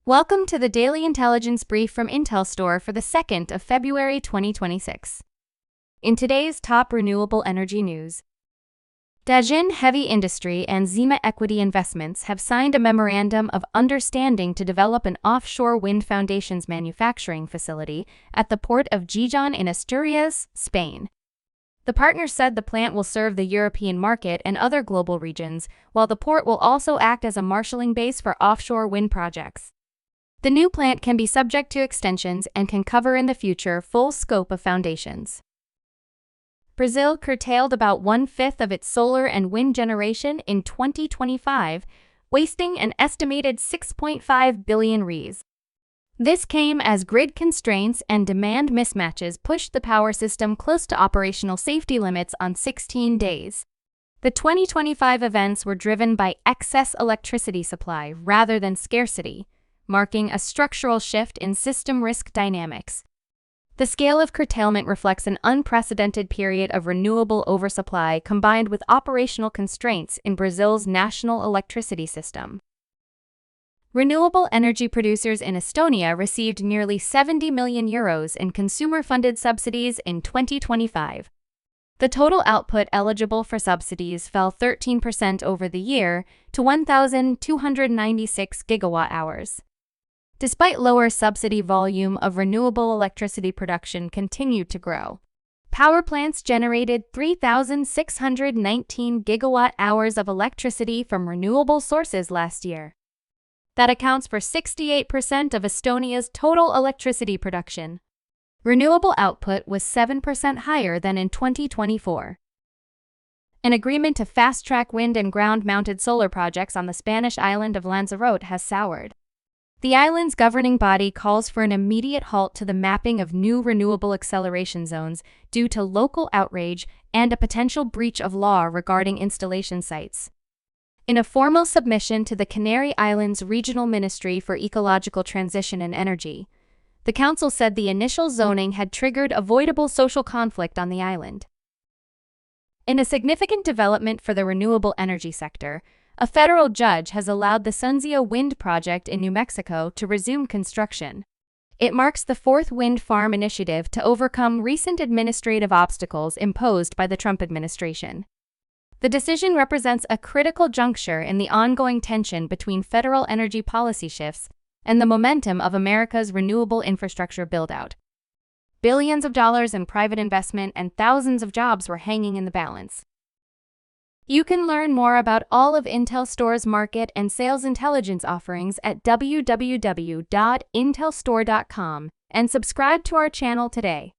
Welcome to the Daily Intelligence Brief from IntelStor for the 2nd of February 2026. In today's top renewable energy news, Dajin Heavy Industry and Zima Equity Investments have signed a memorandum of understanding to develop an offshore wind foundations manufacturing facility at the port of Dajin in Asturias, Spain. The partners said the plant will serve the European market and other global regions, while the port will also act as a marshalling base for offshore wind projects. The new plant can be subject to extensions and can cover in the future full scope of foundations. Brazil curtailed about 1/5 of its solar and wind generation in 2025, wasting an estimated 6.5 billion reais. This came as grid constraints and demand mismatches pushed the power system close to operational safety limits on 16 days. The 2025 events were driven by excess electricity supply rather than scarcity, marking a structural shift in system risk dynamics. The scale of curtailment reflects an unprecedented period of renewable oversupply combined with operational constraints in Brazil's national electricity system. Renewable energy producers in Estonia received nearly 70 million euros in consumer-funded subsidies in 2025. The total output eligible for subsidies fell 13% over the year to 1,296 gigawatt-hours. Despite lower subsidy volume of renewable electricity production continued to grow. Power plants generated 3,619 gigawatt-hours of electricity from renewable sources last year. That accounts for 68% of Estonia's total electricity production. Renewable output was 7% higher than in 2024. An agreement to fast-track wind and ground-mounted solar projects on the Spanish island of Lanzarote has soured. The island's governing body calls for an immediate halt to the mapping of new renewable acceleration zones due to local outrage and a potential breach of law regarding installation sites. In a formal submission to the Canary Islands Regional Ministry for Ecological Transition and Energy, the council said the initial zoning had triggered avoidable social conflict on the island. In a significant development for the renewable energy sector, a federal judge has allowed the SunZia Wind project in New Mexico to resume construction. It marks the fourth wind farm initiative to overcome recent administrative obstacles imposed by the Trump administration. The decision represents a critical juncture in the ongoing tension between federal energy policy shifts and the momentum of America's renewable infrastructure build-out. Billions of dollars in private investment and thousands of jobs were hanging in the balance. You can learn more about all of IntelStor's market and sales intelligence offerings at www.intelstor.com and subscribe to our channel today.